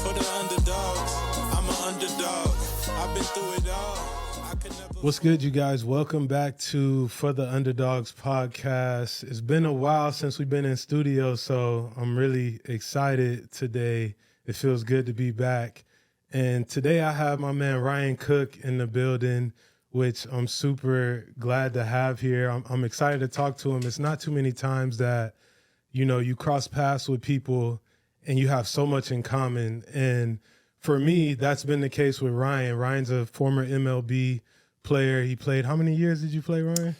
For the underdogs, I'm an underdog. I've been through it all. What's good, you guys? Welcome back to For the Underdogs podcast. It's been a while since we've been in studio, so I'm really excited today. It feels good to be back. And today I have my man Ryan Cook in the building, which I'm super glad to have here. I'm excited to talk to him. It's not too many times that, you cross paths with people and you have so much in common. And for me, that's been the case with Ryan. Ryan's a former MLB player. He played, how many years did you play, Ryan?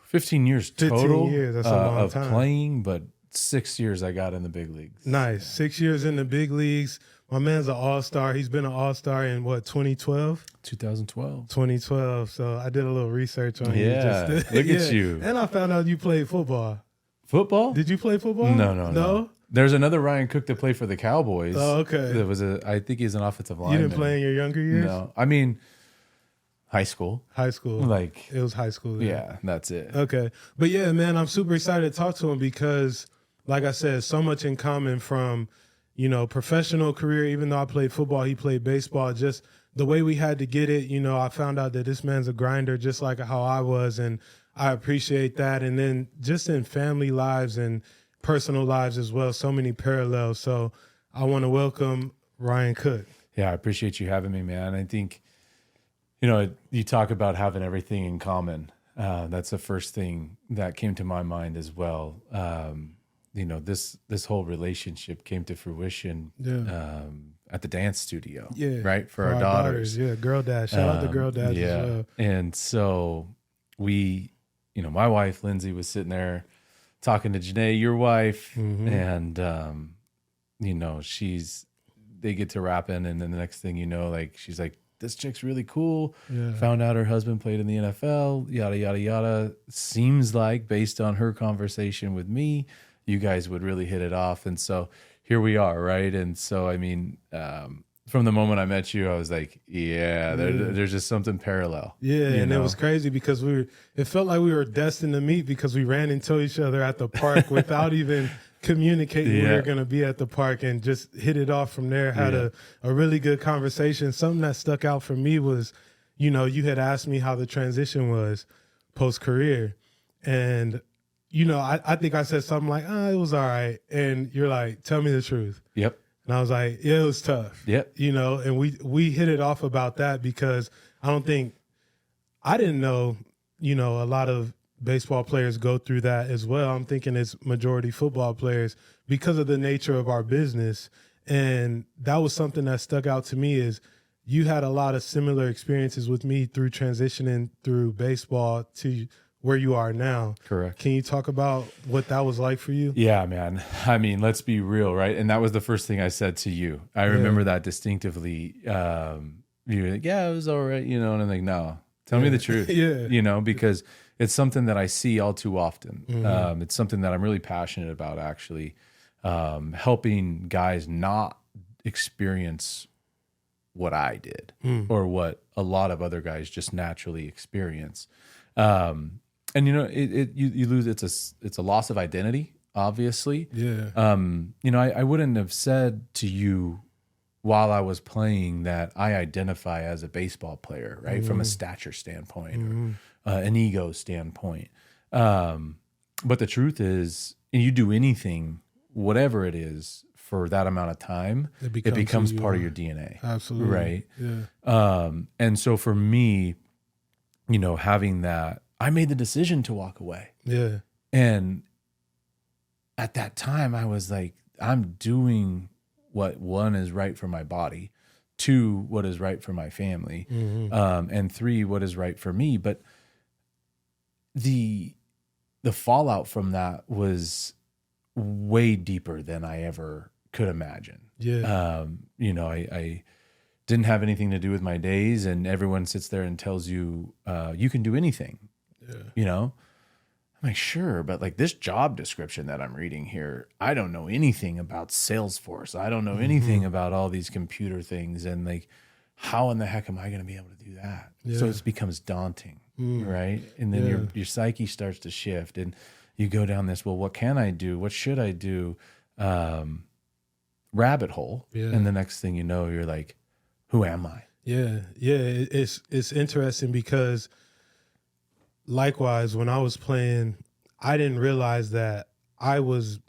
15 years 15 total years. That's a long of time. Playing, but 6 years I got in the big leagues. Nice. 6 years in the big leagues. My man's an All-Star. He's been an All-Star in, 2012? 2012. 2012. So I did a little research on you. Yeah, look at you. And I found out you played football. Football? Did you play football? No. There's anher Ryan Cook that played for the Cowboys. Oh, okay. I think he's an offensive lineman. You didn't play in your younger years? No. I mean, high school. High school. It was high school. Yeah, that's it. Okay. But yeah, man, I'm super excited to talk to him because, like I said, so much in common from, professional career. Even though I played football, he played baseball. Just the way we had to get it, I found out that this man's a grinder just like how I was, and I appreciate that. And then just in family lives and personal lives as well, so many parallels. So I want to welcome Ryan Cook. Yeah, I appreciate you having me, man. I think, you talk about having everything in common. That's the first thing that came to my mind as well. This whole relationship came to fruition at the dance studio, right? For our daughters. Yeah, Girl Dad. Shout out to Girl Dad as well. And so we, my wife, Lindsay, was sitting there talking to Janae, your wife, and, they get to rapping, and then the next thing you know, she's like, this chick's really cool. Yeah. Found out her husband played in the NFL, yada, yada, yada. Seems like, based on her conversation with me, you guys would really hit it off. And so here we are, right? And so, from the moment I met you, I was like, there's just something parallel. Yeah, and it was crazy because it felt like we were destined to meet because we ran into each other at the park without even communicating we were going to be at the park, and just hit it off from there. Had a really good conversation. Something that stuck out for me was, you had asked me how the transition was post-career. And, I think I said something like, it was all right. And you're like, tell me the truth. Yep. And I was like, it was tough. Yep. And we hit it off about that because I didn't know, a lot of baseball players go through that as well. I'm thinking it's majority football players because of the nature of our business. And that was something that stuck out to me is you had a lot of similar experiences with me through transitioning through baseball to where you are now. Correct. Can you talk about what that was like for you? Yeah, man. Let's be real, right? And that was the first thing I said to you. I remember that distinctively. You were like, it was all right, and I'm like, no, tell me the truth. Because it's something that I see all too often. It's something that I'm really passionate about, actually, helping guys not experience what I did or what a lot of other guys just naturally experience. And you lose. It's a loss of identity, obviously. Yeah. I wouldn't have said to you while I was playing that I identify as a baseball player, right? From a stature standpoint or an ego standpoint. But the truth is, you do anything, whatever it is, for that amount of time, it becomes part of your DNA. Absolutely. Right. Yeah. And so for me, having that, I made the decision to walk away. Yeah. And at that time, I was like, I'm doing what, one, is right for my body, two, what is right for my family, and three, what is right for me. But the fallout from that was way deeper than I ever could imagine. Yeah. I didn't have anything to do with my days, and everyone sits there and tells you, you can do anything. I'm like, sure, but this job description that I'm reading here, I don't know anything about Salesforce. I don't know anything about all these computer things. And how in the heck am I going to be able to do that? Yeah. So it becomes daunting, right? And then your psyche starts to shift, and you go down this, well, what can I do? What should I do? rabbit hole. Yeah. And the next thing you know, you're like, who am I? Yeah. Yeah. It's interesting because likewise, when I was playing, I didn't realize that I was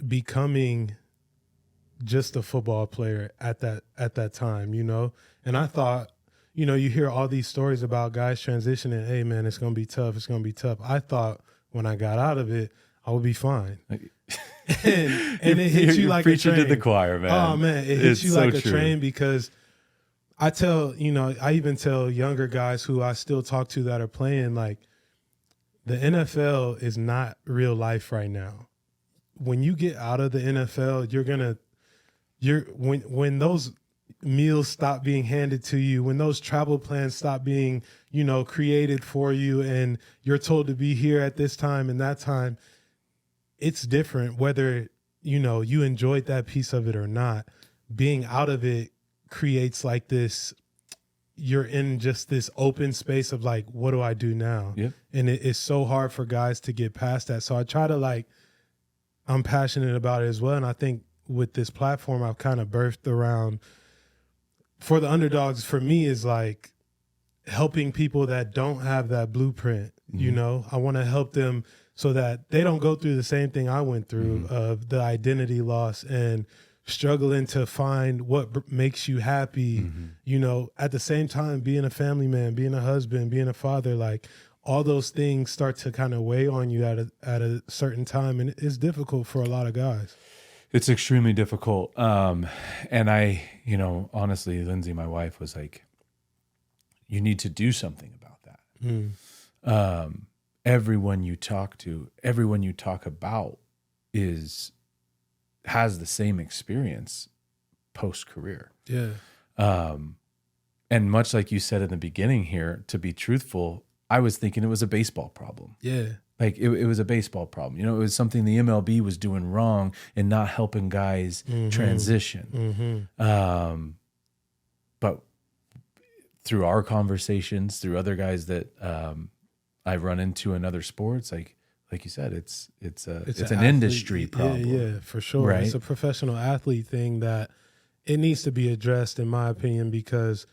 becoming just a football player at that time, you know? And I thought, you know, you hear all these stories about guys transitioning, hey man, it's going to be tough. It's going to be tough. I thought when I got out of it, I would be fine. and it hits you like a train. To the choir, man. Oh man, it hits you like a train because I even tell younger guys who I still talk to that are playing, like, the NFL is not real life right now. When you get out of the NFL, when those meals stop being handed to you, when those travel plans stop being, you know, created for you, and you're told to be here at this time and that time, it's different whether, you know, you enjoyed that piece of it or not. Being out of it creates like this, you're in just this open space of like, what do I do now? Yep. And it's so hard for guys to get past that. So I try to I'm passionate about it as well. And I think with this platform, I've kind of birthed around for the underdogs, for me, is like helping people that don't have that blueprint. Mm-hmm. You know, I want to help them so that they don't go through the same thing I went through, of the identity loss and struggling to find what makes you happy, you know, at the same time, being a family man, being a husband, being a father, like all those things start to kind of weigh on you at a certain time. And it's difficult for a lot of guys. It's extremely difficult. And I, you know, honestly, Lindsay, my wife, was like, you need to do something about that. Everyone you talk to, everyone you talk about has the same experience post-career. Yeah. And much like you said in the beginning here, to be truthful, I was thinking it was a baseball problem. Yeah. Like it was a baseball problem. You know, it was something the MLB was doing wrong and not helping guys transition. But through our conversations, through other guys that I've run into in other sports, like you said, it's an industry problem. Yeah, for sure. Right? It's a professional athlete thing that it needs to be addressed, in my opinion, because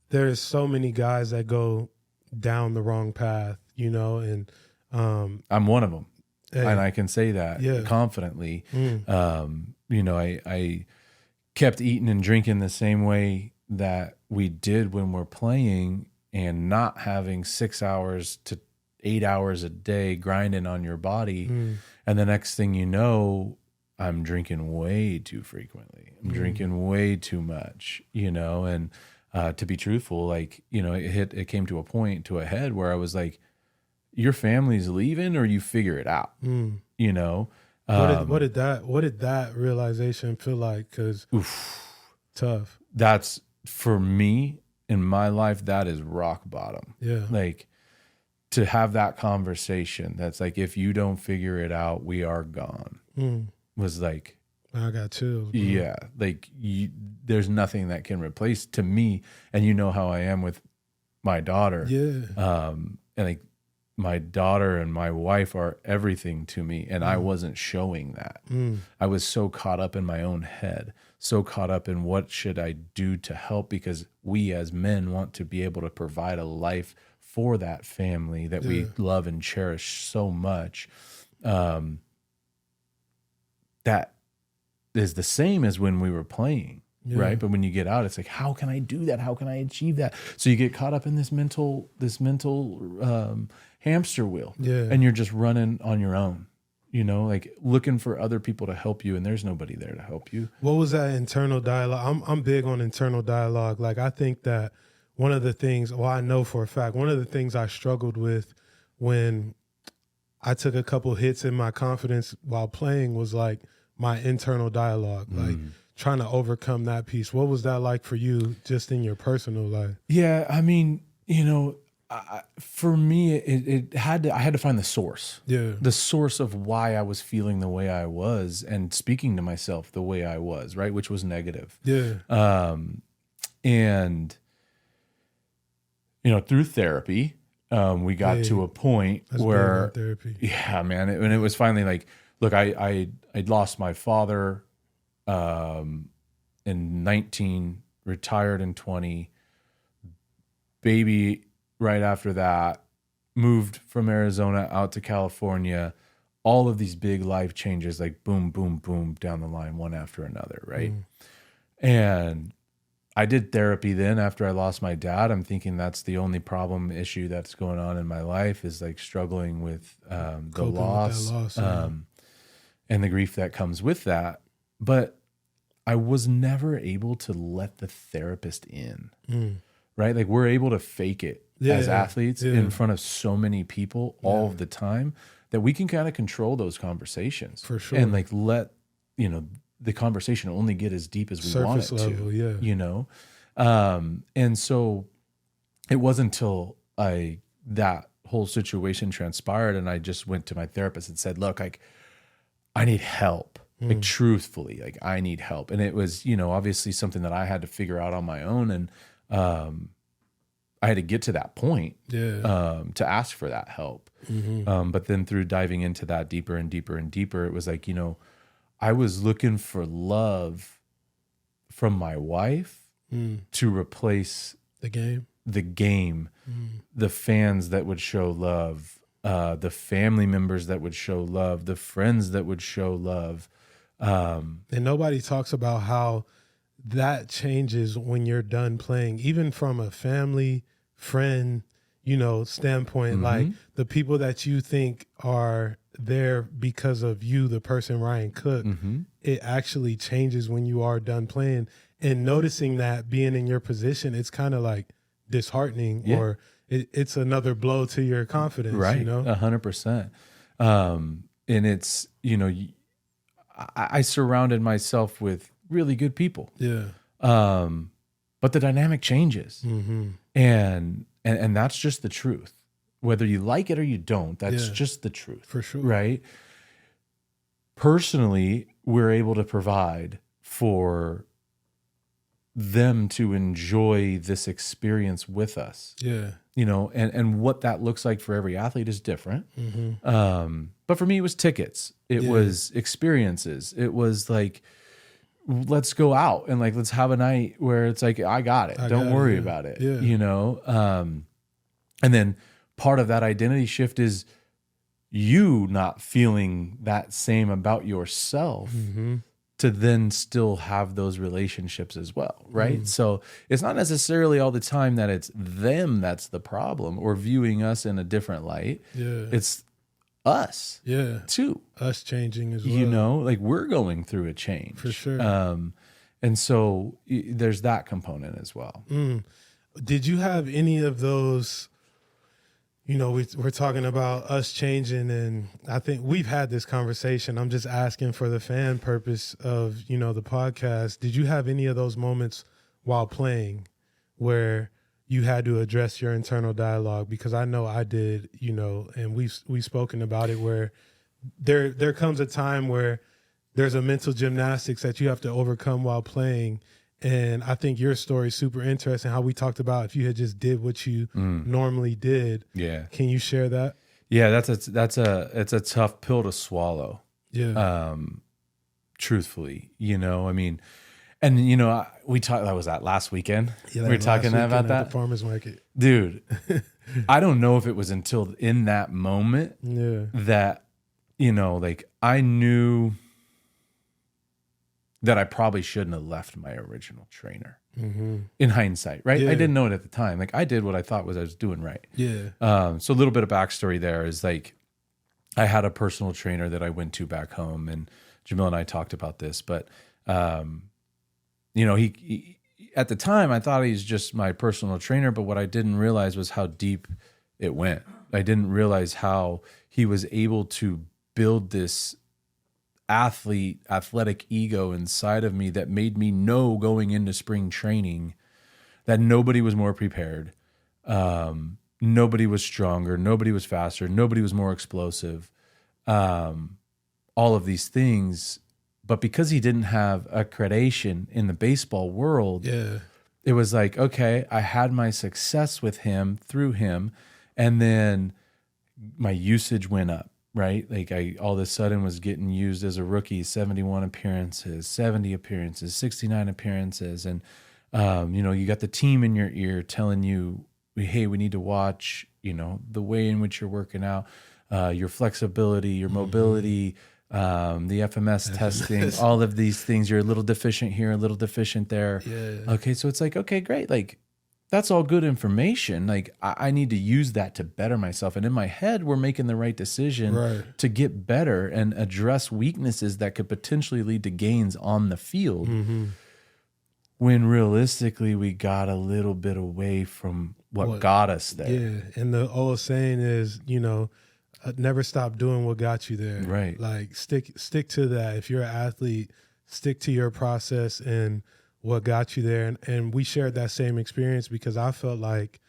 there's so many guys that go down the wrong path, you know, and I'm one of them, and I can say that confidently. You know, I kept eating and drinking the same way that we did when we're playing, and not having 6 hours to 8 hours a day grinding on your body. And the next thing you know, I'm drinking way too frequently. I'm drinking way too much, you know, and to be truthful, like, you know, it came to a head where I was like, your family's leaving or you figure it out, you know? What did that realization feel like? 'Cause tough. That's, for me in my life, that is rock bottom. Yeah. Like, to have that conversation that's like, if you don't figure it out, we are gone, was like, I got chills. Bro. Yeah. Like, there's nothing that can replace, to me. And you know how I am with my daughter. Yeah. And like, my daughter and my wife are everything to me. And I wasn't showing that. I was so caught up in my own head, so caught up in what should I do to help, because we as men want to be able to provide a life for that family that we love and cherish so much. That is the same as when we were playing, right? But when you get out, it's like, how can I do that? How can I achieve that? So you get caught up in this mental hamster wheel, and you're just running on your own, you know, like looking for other people to help you, and there's nobody there to help you. What was that internal dialogue? I'm big on internal dialogue. Like, I think that one of the things, well, I know for a fact, one of the things I struggled with when I took a couple hits in my confidence while playing was like my internal dialogue, like trying to overcome that piece. What was that like for you, just in your personal life? Yeah, I mean, you know, for me, I had to find the source. Yeah, the source of why I was feeling the way I was and speaking to myself the way I was, right, which was negative. Yeah, and you know, through therapy, we got to a point where, therapy. Yeah, man, and it was finally like, look, I'd lost my father in 19, retired in 20, baby right after that, moved from Arizona out to California, all of these big life changes, like boom, boom, boom, down the line, one after another, right? And I did therapy then after I lost my dad. I'm thinking that's the only issue that's going on in my life is like struggling with the loss, and the grief that comes with that. But I was never able to let the therapist in, right? Like we're able to fake it as athletes in front of so many people all of the time that we can kind of control those conversations for sure, and like let, the conversation only get as deep as we surface want it level, to, and so it wasn't until that whole situation transpired and I just went to my therapist and said, look, like I need help, like truthfully, like I need help. And it was, obviously something that I had to figure out on my own. And, I had to get to that point, to ask for that help. But then through diving into that deeper and deeper and deeper, it was like, I was looking for love from my wife to replace the game, the fans that would show love, the family members that would show love, the friends that would show love. And nobody talks about how that changes when you're done playing, even from a family, friend, standpoint, like the people that you think are there because of you, the person Ryan Cook, it actually changes when you are done playing. And noticing that being in your position, it's kind of like disheartening or it's another blow to your confidence, right? 100%. And it's, I surrounded myself with really good people. But the dynamic changes. And that's just the truth. Whether you like it or you don't, that's just the truth. For sure. Right? Personally, we're able to provide for them to enjoy this experience with us. And what that looks like for every athlete is different. But for me, it was tickets. It was experiences. It was like, let's go out and like, let's have a night where it's like, I got it. Don't worry about it. And then part of that identity shift is you not feeling that same about yourself to then still have those relationships as well, right? So it's not necessarily all the time that it's them that's the problem or viewing us in a different light. It's us too. Us changing as well. Like we're going through a change. For sure. And so there's that component as well. Did you have any of those, we're talking about us changing, and I think we've had this conversation. I'm just asking for the fan purpose of, the podcast. Did you have any of those moments while playing where you had to address your internal dialogue? Because I know I did, and we've spoken about it, where there comes a time where there's a mental gymnastics that you have to overcome while playing. And I think your story is super interesting, how we talked about if you had just did what you normally did. Can you share that? It's a tough pill to swallow. Truthfully, I mean, and we talked, that was that last weekend. We were talking about that the farmer's market. Dude, I don't know if it was until in that moment that, like I knew that I probably shouldn't have left my original trainer in hindsight, right? I didn't know it at the time. Like I did what I thought I was doing right. So a little bit of backstory there is like, I had a personal trainer that I went to back home, and Jamil and I talked about this, but, he at the time I thought he's just my personal trainer, but what I didn't realize was how deep it went. I didn't realize how he was able to build this athletic ego inside of me that made me know going into spring training that nobody was more prepared. Nobody was stronger. Nobody was faster. Nobody was more explosive. All of these things. But because he didn't have accreditation in the baseball world, it was like, okay, I had my success with him through him. And then my usage went up. right? Like I all of a sudden was getting used as a rookie, 71 appearances, 70 appearances, 69 appearances. And, you got the team in your ear telling you, hey, we need to watch, the way in which you're working out, your flexibility, your mobility, the FMS testing, all of these things. You're a little deficient here, a little deficient there. Yeah. Okay. So it's like, okay, great. Like that's all good information. Like I need to use that to better myself. And in my head, we're making the right decision to get better and address weaknesses that could potentially lead to gains on the field. Mm-hmm. When realistically, we got a little bit away from what got us there. Yeah. And the old saying is, never stop doing what got you there. Right. Like stick to that. If you're an athlete, stick to your process and what got you there. And we shared that same experience because I felt like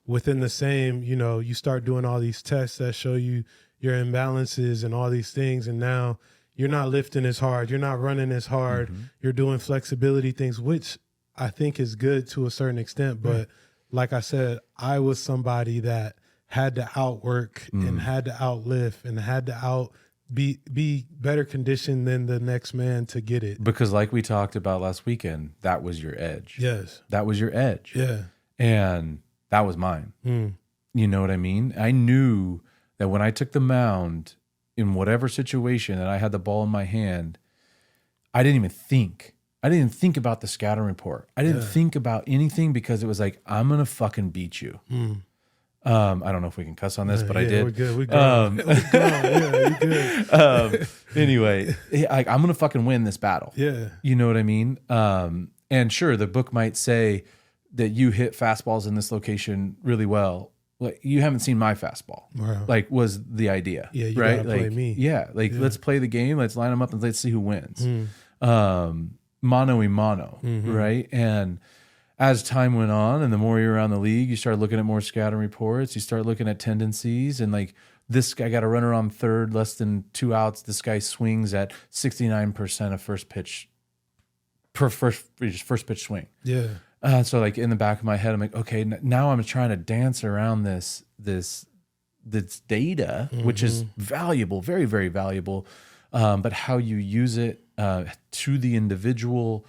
within the same, you start doing all these tests that show you your imbalances and all these things. And now you're not lifting as hard. You're not running as hard. Mm-hmm. You're doing flexibility things, which I think is good to a certain extent. But like I said, I was somebody that had to outwork and had to outlift and had to be better conditioned than the next man to get it. Because like we talked about last weekend, that was your edge. Yes. That was your edge. Yeah. And that was mine. You know what I mean? I knew that when I took the mound in whatever situation and I had the ball in my hand, I didn't even think. I didn't even think about the scouting report. I didn't think about anything because it was like, I'm going to fucking beat you. I don't know if we can cuss on this, but I did. We're good. We're good. We're good. Anyway, I'm going to fucking win this battle. Yeah. You know what I mean? And sure, the book might say that you hit fastballs in this location really well. Like you haven't seen my fastball. Wow. Like was the idea. Yeah, you right? gotta like, play me. Yeah. Like let's play the game. Let's line them up and let's see who wins. Mano y mano. Right. And as time went on and the more you're around the league, you start looking at more scouting reports, you start looking at tendencies and like this guy got a runner on third, less than 2 outs. This guy swings at 69% of first pitch pitch swing. Yeah. So like in the back of my head, I'm like, okay, now I'm trying to dance around this data, which is valuable, very, very valuable. But how you use it to the individual,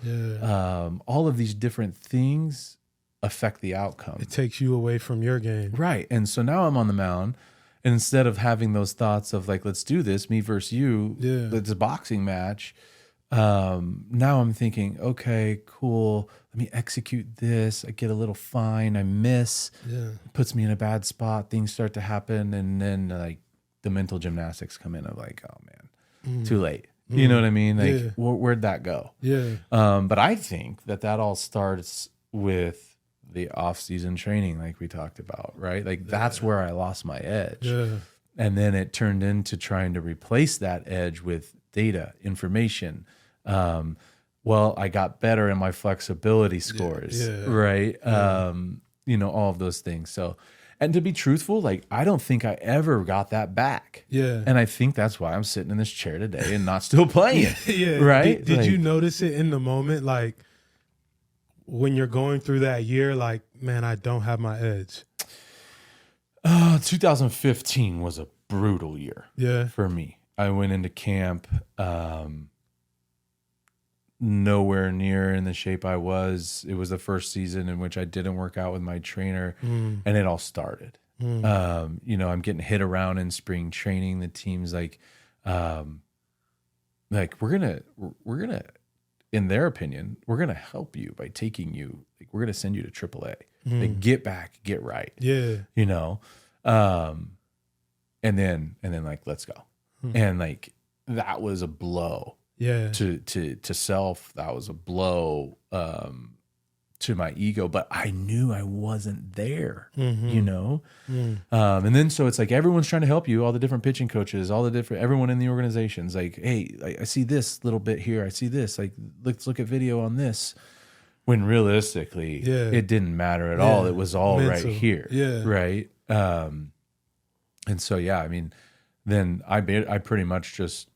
all of these different things affect the outcome. It takes you away from your game. Right. And so now I'm on the mound. And instead of having those thoughts of like, let's do this, me versus you, it's a boxing match. Now I'm thinking, okay, cool. Let me execute this. I get a little fine. I miss. It puts me in a bad spot. Things start to happen. And then like the mental gymnastics come in of like, oh man, too late. You know what I mean? Like where'd that go? Yeah. But I think that all starts with the off-season training like we talked about, right? Like that's where I lost my edge. Yeah. And then it turned into trying to replace that edge with data, information. Well, I got better in my flexibility scores, right? All of those things. So, and to be truthful, like I don't think I ever got that back. Yeah. And I think that's why I'm sitting in this chair today and not still playing. Right? Did you notice it in the moment? Like when you're going through that year, like, man, I don't have my edge. 2015 was a brutal year for me. I went into camp nowhere near in the shape I was. It was the first season in which I didn't work out with my trainer, and it all started. I'm getting hit around in spring training. The team's like we're gonna, in their opinion, we're gonna help you by taking you. Like we're gonna send you to AAA. Like get back, get right. Yeah. And then like let's go. And like that was a blow. Yeah. To self, that was a blow to my ego, but I knew I wasn't there, And then so it's like everyone's trying to help you, all the different pitching coaches, everyone in the organization's like, hey, I see this little bit here. I see this, like, let's look at video on this. When realistically, it didn't matter at all. It was all mental. Right here. Yeah. Right. And so, I mean, then I pretty much just,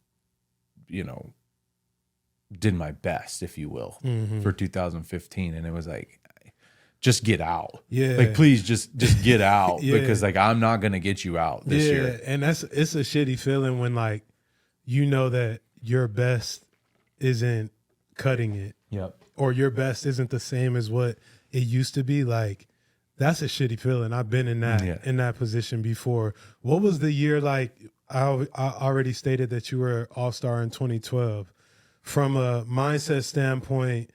did my best, if you will, for 2015. And it was like, just get out. Yeah. Like, please just get out because like, I'm not going to get you out this year. And it's a shitty feeling when like, you know that your best isn't cutting it. Yep. Or your best isn't the same as what it used to be. Like, that's a shitty feeling. I've been in that position before. What was the year like? I already stated that you were All-Star in 2012. From a mindset standpoint,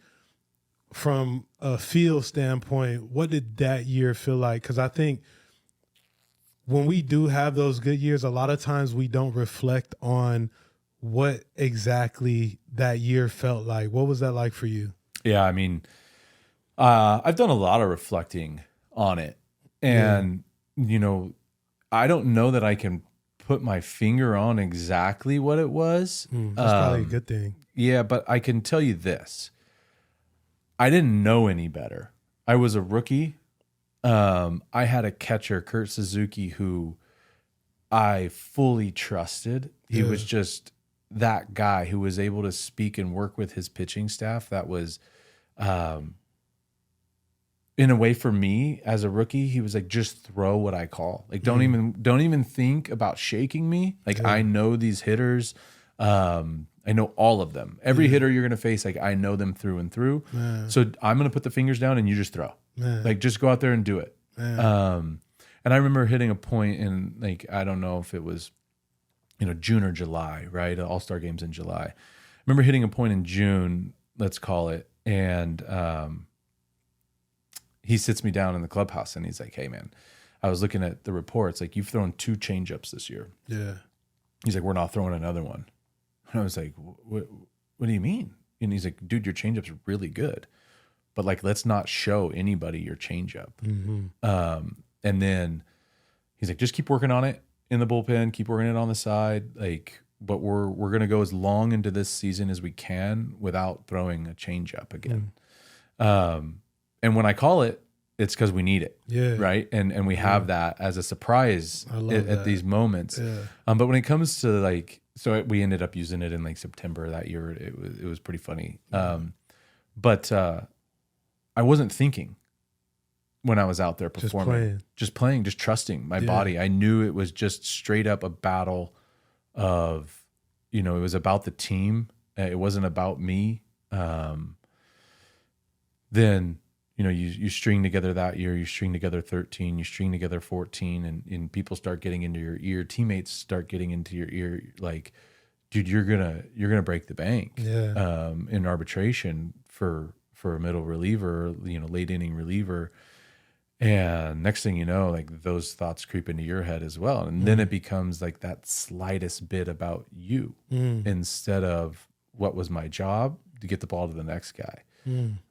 from a feel standpoint, what did that year feel like? Because I think when we do have those good years, a lot of times we don't reflect on what exactly that year felt like. What was that like for you? Yeah, I mean, I've done a lot of reflecting on it. And, you know, I don't know that I can put my finger on exactly what it was. That's probably a good thing. Yeah, but I can tell you this. I didn't know any better. I was a rookie. I had a catcher, Kurt Suzuki, who I fully trusted. He was just that guy who was able to speak and work with his pitching staff. That was, in a way, for me as a rookie, he was like, just throw what I call. Like, don't even think about shaking me. Like, I know these hitters. I know all of them. Every hitter you're going to face, like, I know them through and through. So I'm going to put the fingers down and you just throw. Like, just go out there and do it. And I remember hitting a point in, like, I don't know if it was, you know, June or July, right? All-Star games in July. I remember hitting a point in June, let's call it, and he sits me down in the clubhouse and he's like, hey, man, I was looking at the reports. Like, you've thrown 2 changeups this year. Yeah. He's like, we're not throwing another one. And I was like, what do you mean? And he's like, dude, your changeup's really good. But, like, let's not show anybody your changeup. And then he's like, just keep working on it in the bullpen, keep working it on the side. Like, but we're going to go as long into this season as we can without throwing a changeup again. And when I call it, it's because we need it. Yeah. Right. And we have that as a surprise at these moments. Yeah. But when it comes to, like, so we ended up using it in like September that year. It was pretty funny. But I wasn't thinking when I was out there performing, just playing, just trusting my body. I knew it was just straight up a battle of, you know, it was about the team. It wasn't about me. Then, you know, you string together that year, you string together 13, you string together 14, and people start getting into your ear. Teammates start getting into your ear, like, dude, you're gonna break the bank in arbitration for a middle reliever, you know, late inning reliever. And next thing you know, like, those thoughts creep into your head as well. And then it becomes like that slightest bit about you instead of what was my job to get the ball to the next guy.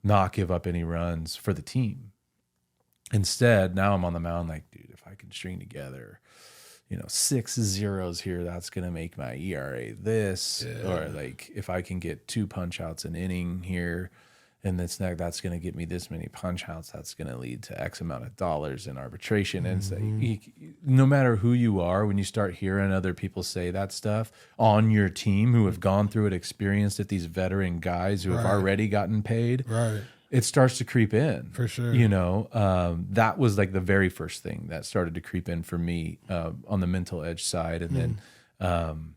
Not give up any runs for the team. Instead, now I'm on the mound like, dude, if I can string together, you know, 6 zeros here, that's going to make my ERA this. Or, like, if I can get 2 punch outs an inning here, and that's going to get me this many punch outs, that's going to lead to X amount of dollars in arbitration. And so no matter who you are, when you start hearing other people say that stuff on your team who have gone through it, experienced it, these veteran guys who have already gotten paid, it starts to creep in. For sure. You know, that was like the very first thing that started to creep in for me on the mental edge side. And then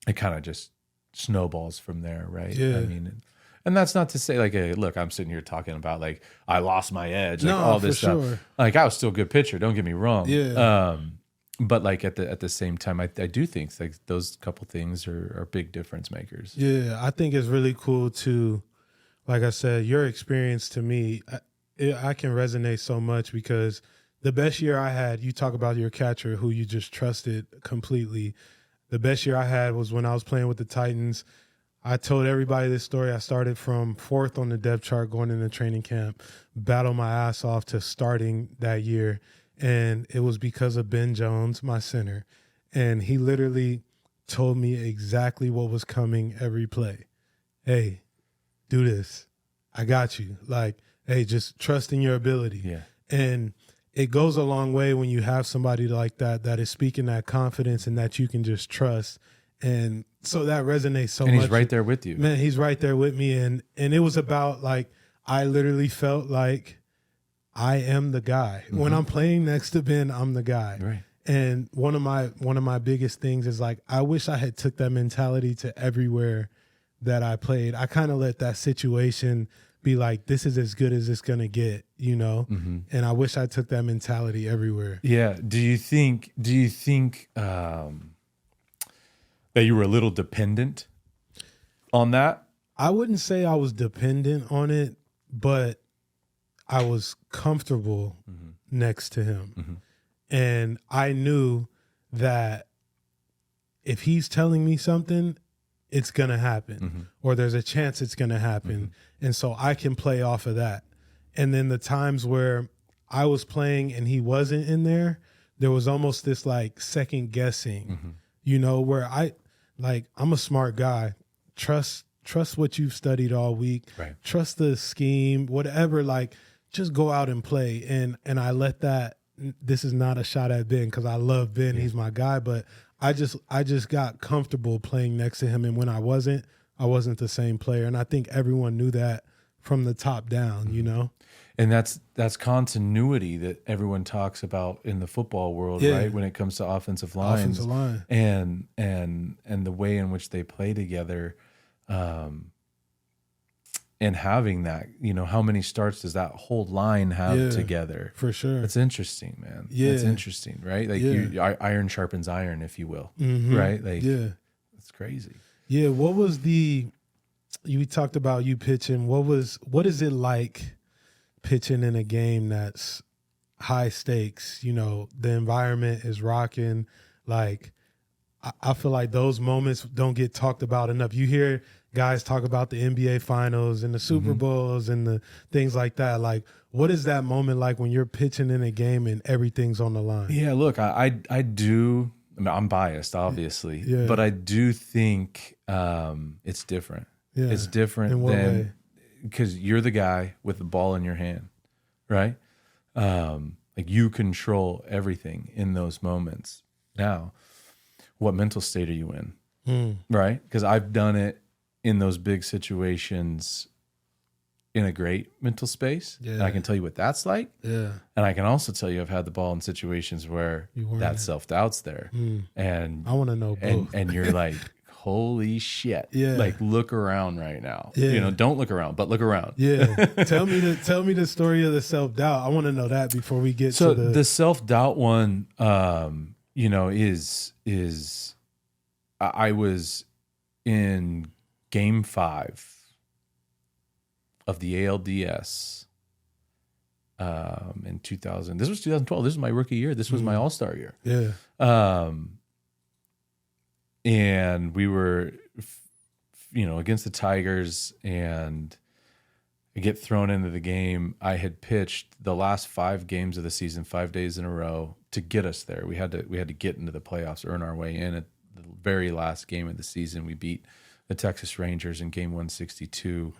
it kind of just snowballs from there, right? Yeah. I mean, and that's not to say, like, hey, look, I'm sitting here talking about, like, I lost my edge, like, all this stuff. Sure. Like, I was still a good pitcher, don't get me wrong. Yeah. But, like, at the same time, I do think, like, those couple things are big difference makers. Yeah, I think it's really cool to, like I said, your experience to me, I can resonate so much because the best year I had, you talk about your catcher who you just trusted completely. The best year I had was when I was playing with the Titans. I told everybody this story. I started from 4th on the depth chart going into training camp, battled my ass off to starting that year. And it was because of Ben Jones, my center. And he literally told me exactly what was coming every play. Hey, do this. I got you. Like, hey, just trust in your ability. Yeah. And it goes a long way when you have somebody like that is speaking that confidence and that you can just trust. And so that resonates so much. And he's right there with you. Man, he's right there with me. And it was about, like, I literally felt like I am the guy. When I'm playing next to Ben, I'm the guy. Right. And one of my biggest things is like, I wish I had took that mentality to everywhere that I played. I kind of let that situation be like, this is as good as it's going to get, you know? And I wish I took that mentality everywhere. Yeah. Do you think that you were a little dependent on that? I wouldn't say I was dependent on it, but I was comfortable next to him. And I knew that if he's telling me something, it's going to happen, or there's a chance it's going to happen. And so I can play off of that. And then the times where I was playing and he wasn't in there was almost this like second guessing, you know, where I'm a smart guy. Trust what you've studied all week. Right. Trust the scheme, whatever, like just go out and play. And I let that, this is not a shot at Ben because I love Ben. He's my guy, but I just got comfortable playing next to him. And when I wasn't the same player. And I think everyone knew that from the top down, you know? And that's continuity that everyone talks about in the football world, right? When it comes to offensive lines, and the way in which they play together, and having that, you know, how many starts does that whole line have together? For sure. It's interesting, man. Yeah. It's interesting, right? Like iron sharpens iron, if you will, right? Like, it's crazy. Yeah. What was you talked about you pitching. What is it like pitching in a game that's high stakes? You know, the environment is rocking. Like, I feel like those moments don't get talked about enough. You hear guys talk about the NBA finals and the Super Bowls and the things like that. Like, what is that moment like when you're pitching in a game and everything's on the line? Yeah, look, I do. I mean, I'm biased, obviously, but I do think it's different. Yeah. It's different than because you're the guy with the ball in your hand, right? Like you control everything in those moments. Now, what mental state are you in, right? Because I've done it in those big situations in a great mental space. Yeah. And I can tell you what that's like. Yeah. And I can also tell you I've had the ball in situations where that self-doubt's there. And I want to know both. And you're like, holy shit. Yeah. Like look around right now. Yeah. You know, don't look around, but look around. Yeah. Tell me the story of the self-doubt. I want to know that before we get to the self-doubt one, you know, is I was in Game 5 of the ALDS in 2000. This was 2012. This was my rookie year. This was my All-Star year. Yeah. And we were, you know, against the Tigers, and I get thrown into the game. I had pitched the last 5 games of the season, 5 days in a row to get us there. We had to get into the playoffs, earn our way in. At the very last game of the season, we beat the Texas Rangers in game 162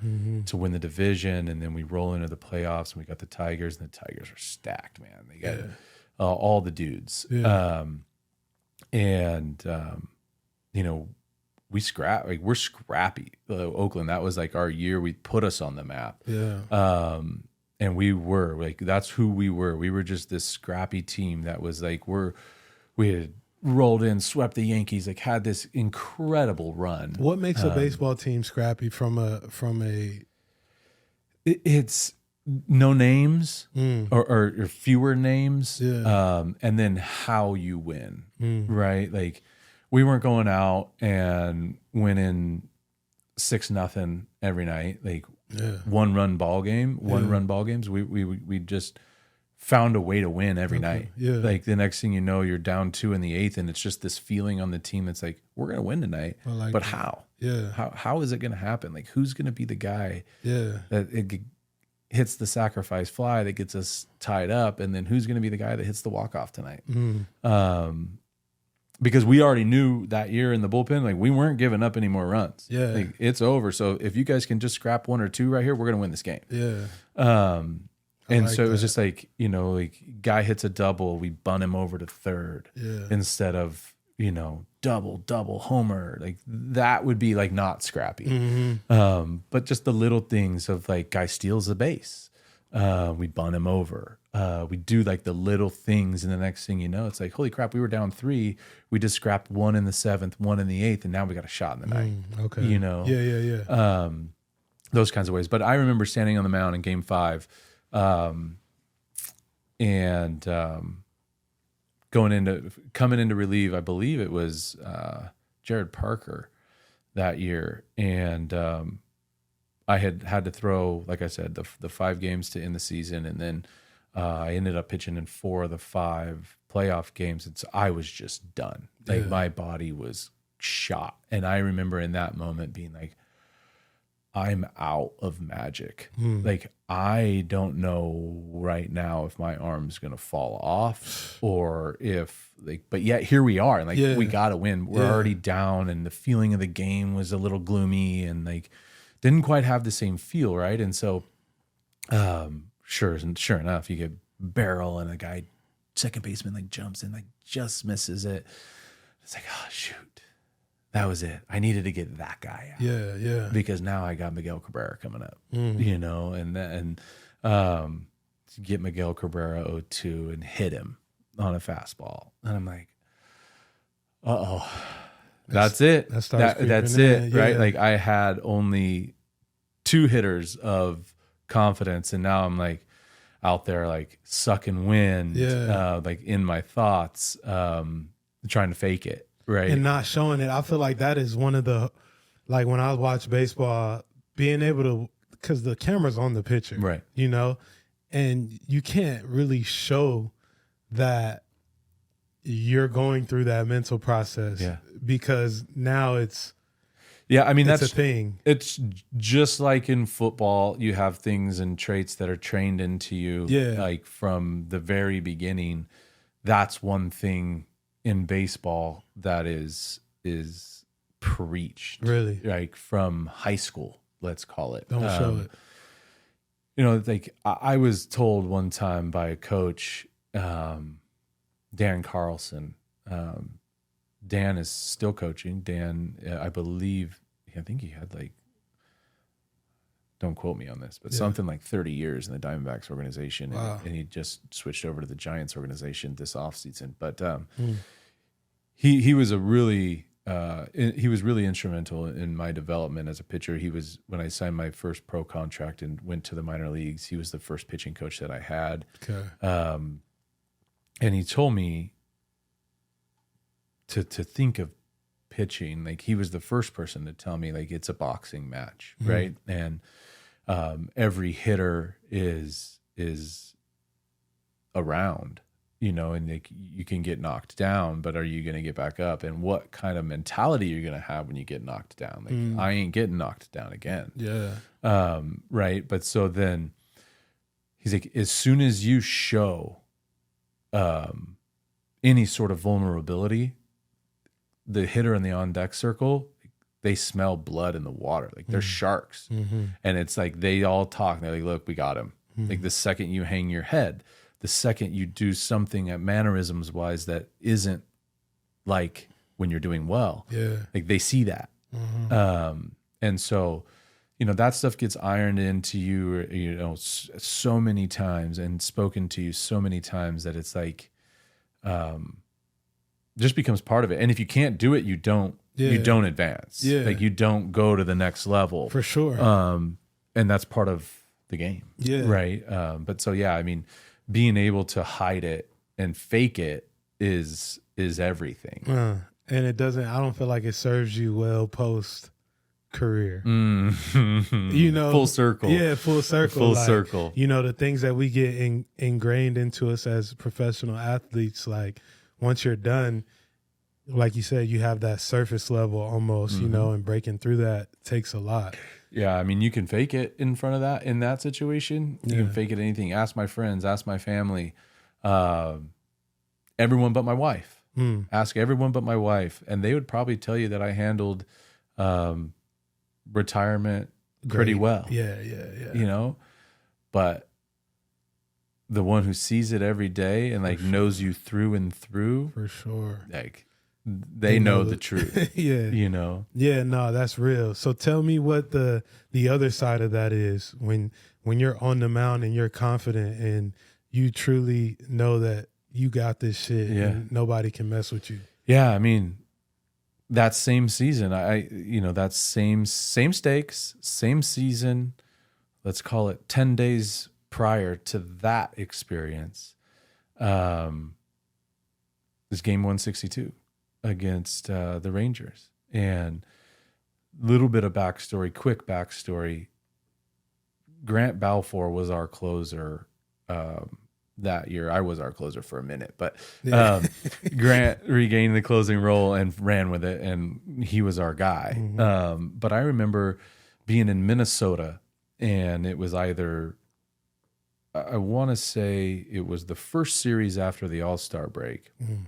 to win the division, and then we roll into the playoffs, and we got the Tigers, and the Tigers are stacked, man. They got all the dudes. Yeah. You know, we're scrappy. Oakland, that was like our year. We put us on the map. Yeah. And we were like, that's who we were. We were just this scrappy team that was like, we had rolled in, swept the Yankees, like had this incredible run. What makes a baseball team scrappy from a it's no names or fewer names. Yeah. And then how you win, right? Like we weren't going out and winning 6-0 every night. Like run ball games. We just found a way to win every night. Yeah. Like the next thing you know, you're down 2 in the 8th, and it's just this feeling on the team that's like, we're gonna win tonight. But that. How? Yeah. How is it gonna happen? Like who's gonna be the guy that it hits the sacrifice fly that gets us tied up, and then who's gonna be the guy that hits the walk-off tonight? Because we already knew that year in the bullpen, like we weren't giving up any more runs. Yeah. Like, it's over. So if you guys can just scrap 1 or 2 right here, we're going to win this game. Yeah. And so it was just like, you know, like guy hits a double, we bunt him over to third instead of, you know, double homer. Like that would be like not scrappy. But just the little things of like guy steals the base. We bunt him over. We do like the little things, and the next thing you know, it's like, holy crap, we were down 3. We just scrapped 1 in the 7th, 1 in the 8th, and now we got a shot in the 9th. Okay. You know? Yeah. Those kinds of ways. But I remember standing on the mound in Game 5, and coming into relief. I believe it was Jared Parker that year, and I had to throw, like I said, the 5 games to end the season, and then I ended up pitching in 4 of the 5 playoff games. And so I was just done. Like my body was shot, and I remember in that moment being like, I'm out of magic. Like, I don't know right now if my arm's going to fall off or if, like, but yet here we are. And like, we got to win. We're already down, and the feeling of the game was a little gloomy and like didn't quite have the same feel. Right. And so, sure enough, you get barrel and a guy, second baseman, like jumps in, like just misses it. It's like, oh, shoot. That was it. I needed to get that guy out. Yeah. Because now I got Miguel Cabrera coming up, you know, and get Miguel Cabrera 0-2 and hit him on a fastball. And I'm like, that's it. That's it, right? Like, I had only 2 hitters of confidence, and now I'm like out there like sucking wind, like in my thoughts, trying to fake it. Right. And not showing it. I feel like that is one of the, like when I watch baseball, being able to, because the camera's on the pitcher, right? You know, and you can't really show that you're going through that mental process, because now it's, I mean, that's a thing. It's just like in football, you have things and traits that are trained into you, like from the very beginning. That's one thing in baseball that is preached, really, like from high school, let's call it. Don't show it. You know, like I was told one time by a coach, Dan Carlson. Dan is still coaching. Dan, I think he had like, don't quote me on this, but something like 30 years in the Diamondbacks organization. Wow. And he just switched over to the Giants organization this offseason. But he was really instrumental in my development as a pitcher. He was, when I signed my first pro contract and went to the minor leagues, he was the first pitching coach that I had. Okay. And he told me to think of pitching, like he was the first person to tell me, like, it's a boxing match, right? And every hitter is around, you know, and like you can get knocked down, but are you going to get back up? And what kind of mentality you're going to have when you get knocked down? Like, I ain't getting knocked down again. Yeah. Right. But so then he's like, as soon as you show any sort of vulnerability, the hitter in the on deck circle, they smell blood in the water. Like they're sharks. And it's like, they all talk. They're like, look, we got him. Like the second you hang your head, the second you do something at mannerisms wise that isn't like when you're doing well, like they see that. And so, you know, that stuff gets ironed into you, you know, so many times and spoken to you so many times that it's like, just becomes part of it. And if you can't do it, you don't advance. Like you don't go to the next level. For sure. And that's part of the game. Right. But so, I mean, being able to hide it and fake it is everything. And it doesn't, I don't feel like it serves you well post career. You know, full circle. Yeah, full circle. Full circle. You know, the things that we get ingrained into us as professional athletes, like once you're done, like you said, you have that surface level almost, you know, and breaking through that takes a lot. Yeah, I mean, you can fake it in front of that, in that situation. You can fake it anything. Ask my friends, ask my family, everyone but my wife. Ask everyone but my wife. And they would probably tell you that I handled retirement pretty well. Yeah. You know? But the one who sees it every day and like knows you through and through. For sure. Like they know the truth. Yeah. You know? Yeah, no, that's real. So tell me what the other side of that is when you're on the mound and you're confident and you truly know that you got this shit and nobody can mess with you. Yeah, I mean, that same season, that same stakes, same season, let's call it 10 days prior to that experience, is game 162 against the Rangers. And little bit of backstory, quick backstory. Grant Balfour was our closer that year. I was our closer for a minute, but Grant regained the closing role and ran with it, and he was our guy. Mm-hmm. But I remember being in Minnesota, and it was either, I want to say it was the first series after the All-Star break. Mm.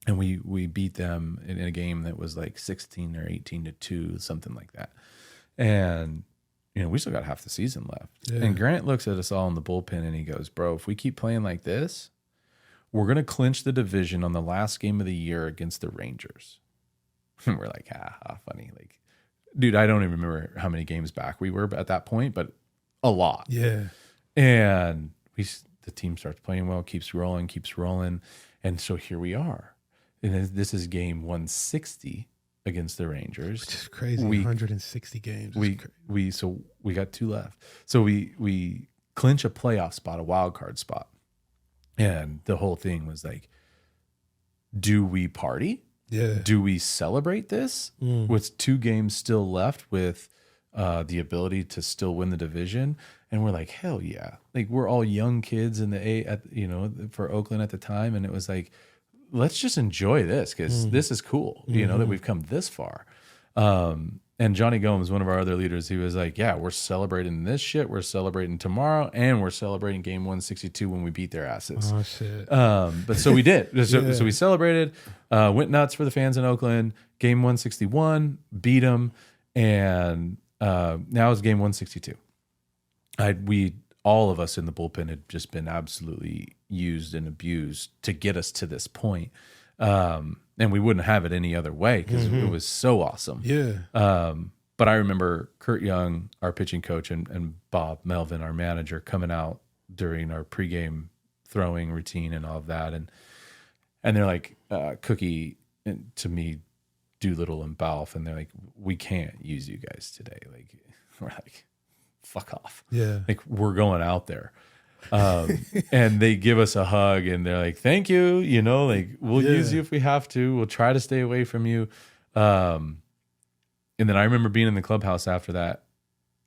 And we beat them in a game that was like 16 or 18-2, something like that. And, we still got half the season left. Yeah. And Grant looks at us all in the bullpen and he goes, bro, if we keep playing like this, we're going to clinch the division on the last game of the year against the Rangers. And we're like, funny. Like, dude, I don't even remember how many games back we were at that point, but a lot. Yeah. And the team starts playing well, keeps rolling. And so here we are. And this is game 160 against the Rangers. Which is crazy. 160 games. We got 2 left. So we clinch a playoff spot, a wild card spot. And the whole thing was like, do we party? Yeah. Do we celebrate this with 2 games still left with the ability to still win the division? And we're like, hell yeah. Like, we're all young kids in the for Oakland at the time. And it was like, let's just enjoy this because this is cool, that we've come this far. And Johnny Gomes, one of our other leaders, he was like, yeah, we're celebrating this shit. We're celebrating tomorrow, and we're celebrating game 162 when we beat their asses. Oh, shit. But so we did. So we celebrated, went nuts for the fans in Oakland. Game 161, beat them, and now it's game 162. All of us in the bullpen had just been absolutely used and abused to get us to this point. And we wouldn't have it any other way because it was so awesome. Yeah. But I remember Kurt Young, our pitching coach, and Bob Melvin, our manager, coming out during our pregame throwing routine and all of that. And they're like, Cookie, to me, Doolittle and Balf, and they're like, we can't use you guys today. Like, we're like, fuck off. Yeah. Like, we're going out there. And they give us a hug and they're like, thank you. Like, we'll use you if we have to. We'll try to stay away from you. And then I remember being in the clubhouse after that,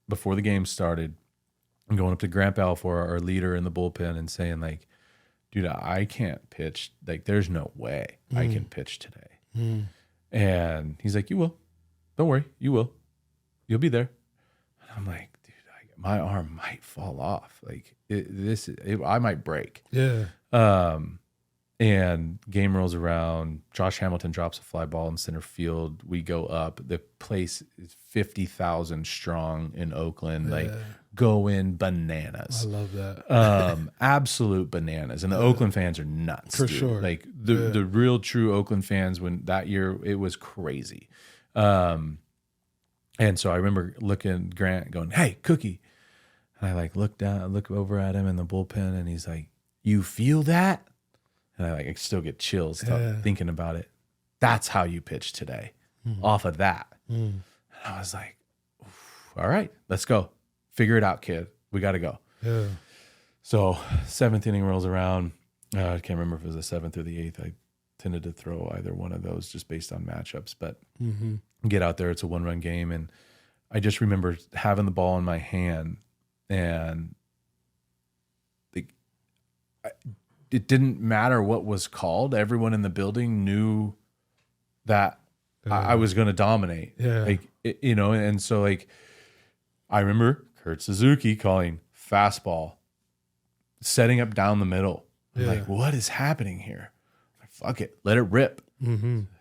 before the game started, and going up to Grant Balfour, our leader in the bullpen, and saying like, dude, I can't pitch. Like, there's no way I can pitch today. And he's like, you will. Don't worry. You will. You'll be there. And I'm like, my arm might fall off. Like, I might break. Yeah. And game rolls around. Josh Hamilton drops a fly ball in center field. We go up. The place is 50,000 strong in Oakland. Yeah. Like, going bananas. I love that. Absolute bananas. And the Oakland fans are nuts. For dude. sure. Like, the real true Oakland fans, when that year, it was crazy. And so I remember looking at Grant going, hey, Cookie. And I look over at him in the bullpen, and he's like, you feel that? And I still get chills thinking about it. That's how you pitch today, off of that. And I was like, all right, let's go. Figure it out, kid. We got to go. Yeah. So 7th inning rolls around. I can't remember if it was the 7th or the 8th. I tended to throw either one of those just based on matchups. But get out there. It's a 1-run game. And I just remember having the ball in my hand, and it didn't matter what was called. Everyone in the building knew that I was going to dominate. Yeah. And so like, I remember Kurt Suzuki calling fastball, setting up down the middle. I'm like, what is happening here? Like, fuck it. Let it rip.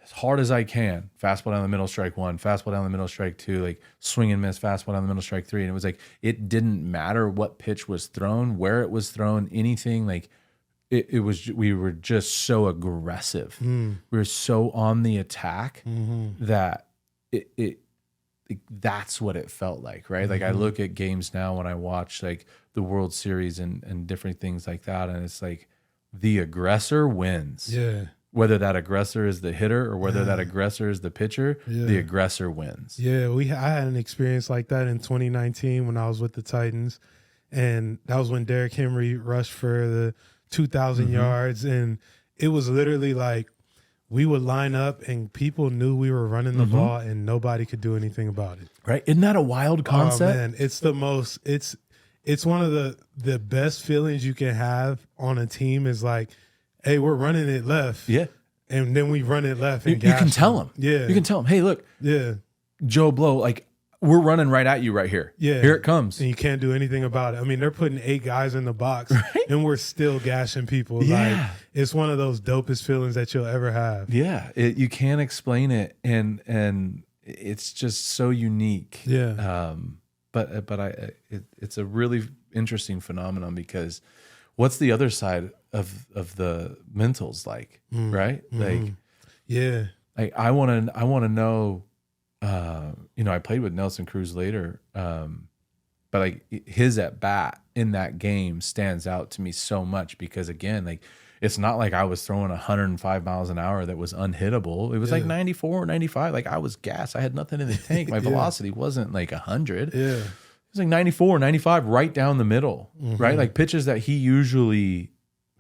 As hard as I can. Fastball down the middle, strike 1. Fastball down the middle, strike 2. Like, swing and miss. Fastball down the middle, strike 3. And it was like, it didn't matter what pitch was thrown, where it was thrown, anything. Like, we were just so aggressive. We were so on the attack that that's what it felt like, right? Like I look at games now when I watch like the World Series and different things like that, and it's like the aggressor wins. Yeah. Whether that aggressor is the hitter or whether that aggressor is the pitcher, the aggressor wins. Yeah, I had an experience like that in 2019 when I was with the Titans, and that was when Derrick Henry rushed for the 2,000 yards, and it was literally like we would line up and people knew we were running the ball and nobody could do anything about it. Right? Isn't that a wild concept? Oh, man, it's the most. It's one of the best feelings you can have on a team is like, hey, we're running it left. Yeah. And then we run it left. And you can tell them. Yeah. You can tell them, hey, look. Yeah. Joe Blow, like, we're running right at you right here. Yeah. Here it comes. And you can't do anything about it. I mean, they're putting 8 guys in the box, right? And we're still gashing people. Yeah. Like, it's one of those dopest feelings that you'll ever have. Yeah. You can't explain it. And it's just so unique. Yeah. But it's a really interesting phenomenon because what's the other side of the mentals like, right? Like, yeah, like I want to know. I played with Nelson Cruz later, but like his at bat in that game stands out to me so much because again, like it's not like I was throwing 105 miles an hour that was unhittable. It was like 94, 95. Like I was gassed. I had nothing in the tank. My velocity wasn't like 100. Yeah. It was like 94, 95, right down the middle, right? Like pitches that he usually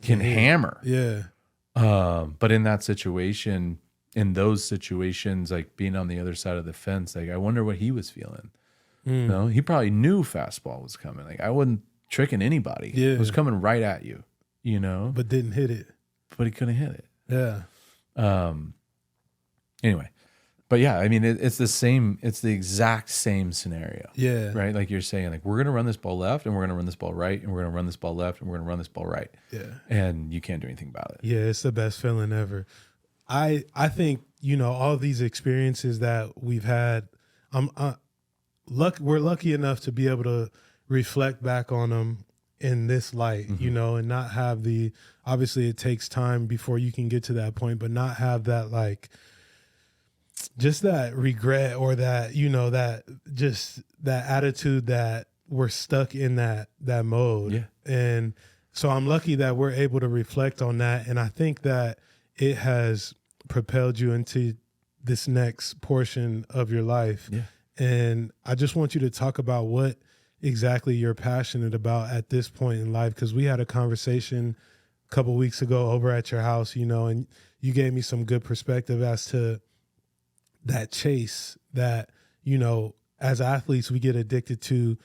can hammer. Yeah. But in that situation, in those situations, like being on the other side of the fence, like I wonder what he was feeling. You know, he probably knew fastball was coming. Like I wasn't tricking anybody. Yeah. It was coming right at you, you know? But didn't hit it. But he couldn't hit it. Yeah. Anyway. But yeah, I mean, it's the exact same scenario. Yeah. Right? Like you're saying, like, we're going to run this ball left and we're going to run this ball right and we're going to run this ball left and we're going to run this ball right. Yeah. And you can't do anything about it. Yeah, it's the best feeling ever. I think, all these experiences that we've had, we're lucky enough to be able to reflect back on them in this light, and not have obviously it takes time before you can get to that point, but not have that like, just that regret or that, that just that attitude that we're stuck in that mode. Yeah. And so I'm lucky that we're able to reflect on that. And I think that it has propelled you into this next portion of your life. Yeah. And I just want you to talk about what exactly you're passionate about at this point in life. Cause we had a conversation a couple weeks ago over at your house, and you gave me some good perspective as to that chase that, as athletes, we get addicted to,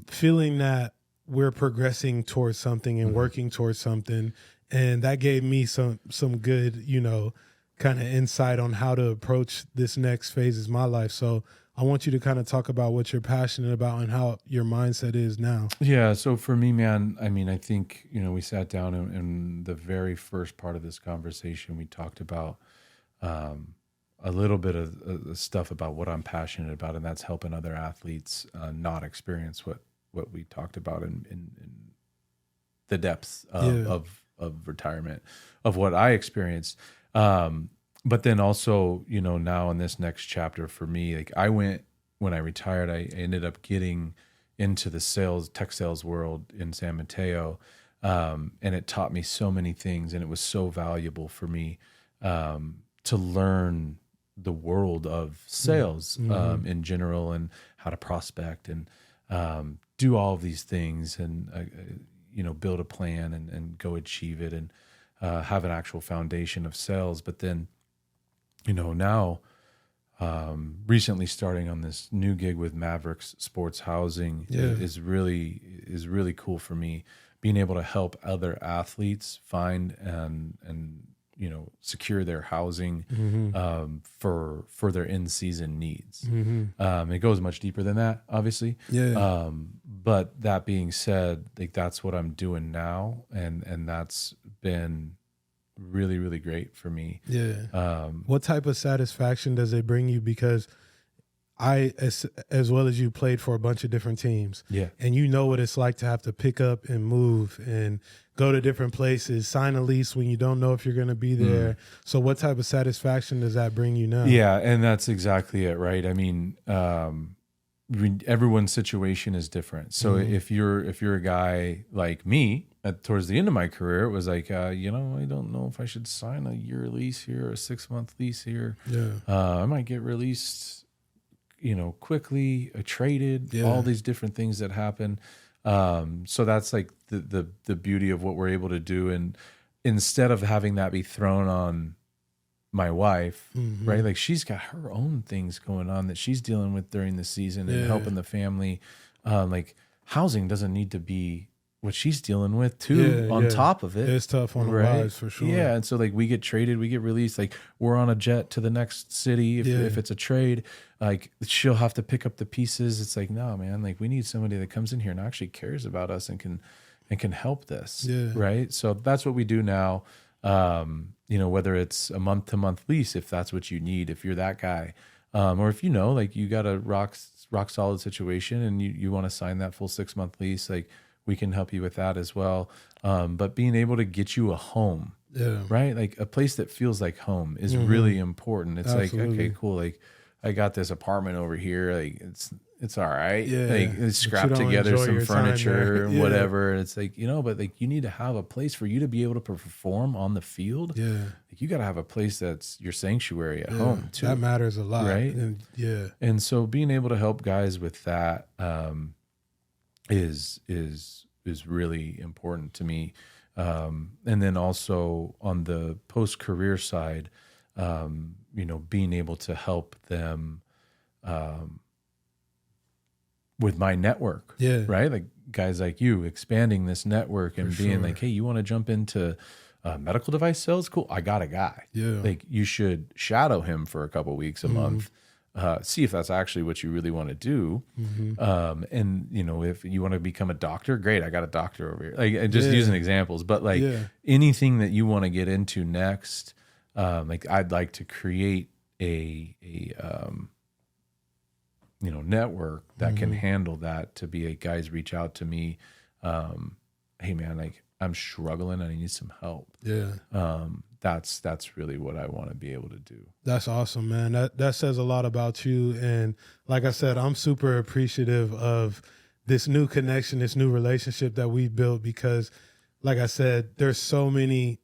feeling that we're progressing towards something and working towards something. And that gave me some good, kind of insight on how to approach this next phase of my life. So I want you to kind of talk about what you're passionate about and how your mindset is now. Yeah. So for me, man, I mean, I think, we sat down in the very first part of this conversation, we talked about, a little bit of stuff about what I'm passionate about, and that's helping other athletes not experience what we talked about in the depths of retirement, of what I experienced. But then also, now in this next chapter for me, like when I retired, I ended up getting into the tech sales world in San Mateo, and it taught me so many things, and it was so valuable for me to learn the world of sales in general and how to prospect and do all of these things and build a plan and go achieve it and have an actual foundation of sales. But then now recently starting on this new gig with Mavericks Sports Housing is really cool for me, being able to help other athletes find and secure their housing for their in-season needs. It goes much deeper than that, obviously. Yeah. But that being said, like that's what I'm doing now, and that's been really, really great for me. Yeah. What type of satisfaction does it bring you? Because as well as you, played for a bunch of different teams. Yeah. And you know what it's like to have to pick up and move and go to different places, sign a lease when you don't know if you're going to be there. So what type of satisfaction does that bring you now? Yeah, and that's exactly it, right? I mean, everyone's situation is different. So if you're a guy like me, towards the end of my career, it was like, I don't know if I should sign a year lease here or a 6-month lease here. Yeah. I might get released, quickly, traded, all these different things that happen. So that's like the beauty of what we're able to do. And instead of having that be thrown on my wife, right? Like she's got her own things going on that she's dealing with during the season and helping the family. Like housing doesn't need to be what she's dealing with too on top of it. It's tough on the wives for sure. Yeah. And so like we get traded, we get released, like we're on a jet to the next city. If it's a trade, like she'll have to pick up the pieces. It's like, no, man, like we need somebody that comes in here and actually cares about us and can help this. Yeah. Right. So that's what we do now. Whether it's a month-to-month lease, if that's what you need, if you're that guy, or if like you got a rock solid situation and you want to sign that full 6-month lease, like we can help you with that as well. But being able to get you a home, right? Like a place that feels like home is really important. It's Absolutely. Like, okay, cool. Like I got this apartment over here. Like it's all right. Yeah. Like it's scrapped together some furniture and whatever. And it's like, but like you need to have a place for you to be able to perform on the field. Yeah. Like you got to have a place that's your sanctuary at home too. That matters a lot. Right. And, And so being able to help guys with that, is really important to me. And then also on the post-career side, being able to help them, with my network, right? Like guys like you expanding this network and being like, hey, you want to jump into medical device sales? Cool. I got a guy. Yeah. Like you should shadow him for a couple of weeks, a month, see if that's actually what you really want to do. And if you want to become a doctor, great. I got a doctor over here. Like just using examples, but like anything that you want to get into next, like I'd like to create a network that can handle that, to be a guys reach out to me. Hey man, like I'm struggling and I need some help. Yeah. That's really what I want to be able to do. That's awesome, man. That says a lot about you. And like I said, I'm super appreciative of this new connection, this new relationship that we built, because like I said, there's so many,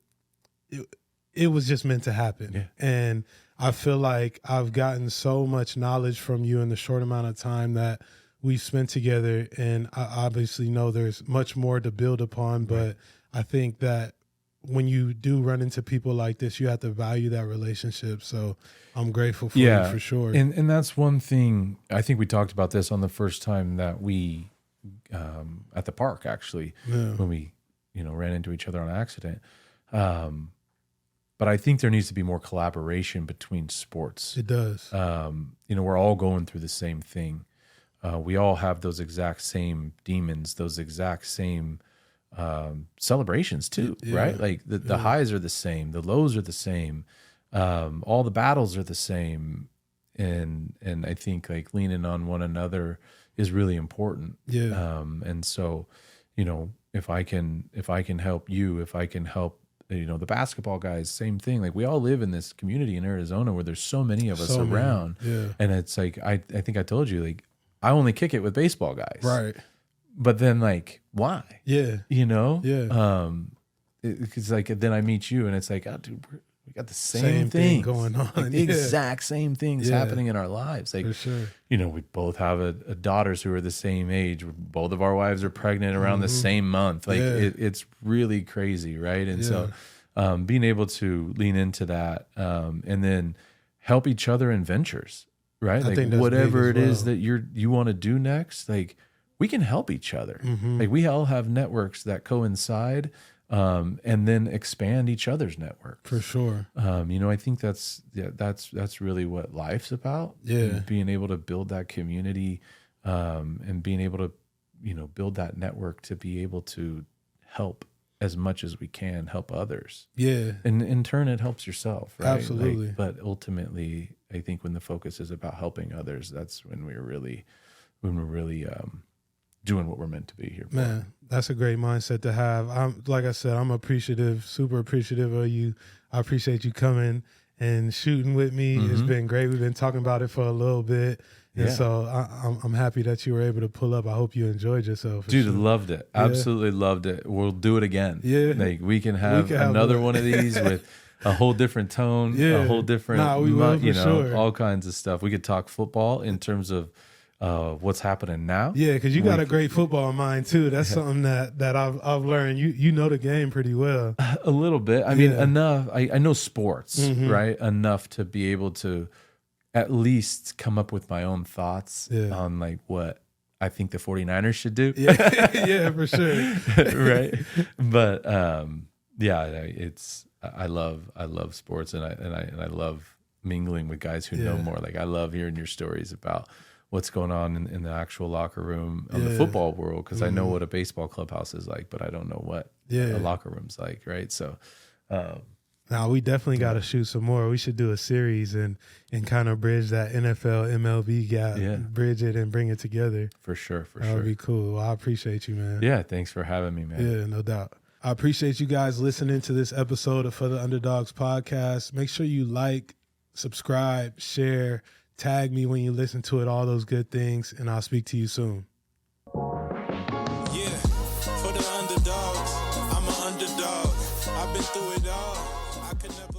it was just meant to happen. Yeah. And I feel like I've gotten so much knowledge from you in the short amount of time that we've spent together. And I obviously know there's much more to build upon, but I think that when you do run into people like this, you have to value that relationship. So I'm grateful for you for sure. And that's one thing, I think we talked about this on the first time that we, at the park actually, when we, ran into each other on accident. But I think there needs to be more collaboration between sports. It does. We're all going through the same thing. We all have those exact same demons, those exact same celebrations too, right? Like the highs are the same, the lows are the same, all the battles are the same, and I think like leaning on one another is really important. Yeah. And so, if I can help you, if I can help, the basketball guys, same thing. Like we all live in this community in Arizona where there's so many of us around. Yeah. And it's like, I think I told you, like I only kick it with baseball guys. Right. But then like, why? Yeah. Yeah. It's like, then I meet you and it's like, oh dude, we got the same thing going on. Like the exact same things happening in our lives. Like, for sure. We both have a daughters who are the same age. Both of our wives are pregnant around the same month. Like it's really crazy. Right. And so, being able to lean into that, and then help each other in ventures, right? Like whatever it is that you want to do next, like we can help each other. Like we all have networks that coincide, and then expand each other's network. For sure. I think that's really what life's about. Yeah. Being able to build that community, and being able to, build that network to be able to help as much as we can help others. Yeah. And in turn, it helps yourself, right? Absolutely. But ultimately, I think when the focus is about helping others, that's when we're really doing what we're meant to be here for. Man, that's a great mindset to have. Like I said, I'm super appreciative of you. I appreciate you coming and shooting with me. It's been great. We've been talking about it for a little bit. And so I'm happy that you were able to pull up. I hope you enjoyed yourself. Dude, loved it. Yeah. Absolutely loved it. We'll do it again. Yeah. Like we can have another one of these with a whole different tone, a whole different, sure. All kinds of stuff. We could talk football in terms of what's happening now. Yeah, because you got a great football mind too. That's something that I've learned. You know the game pretty well. A little bit. I mean, enough. I know sports, right? Enough to be able to at least come up with my own thoughts on like what I think the 49ers should do. Yeah, for sure. Right. But I love sports and I love mingling with guys who know more. Like I love hearing your stories about what's going on in the actual locker room of the football world, because I know what a baseball clubhouse is like, but I don't know what a locker room's like, right? So now we definitely got to shoot some more. We should do a series and kind of bridge that NFL MLB gap, bridge it and bring it together. For sure. That would be cool. Well, I appreciate you, man. Yeah, thanks for having me, man. Yeah, no doubt. I appreciate you guys listening to this episode of For the Underdogs podcast. Make sure you like, subscribe, share, tag me when you listen to it, all those good things, and I'll speak to you soon. Yeah, for the underdogs, I'm an underdog. I've been through it all. I can never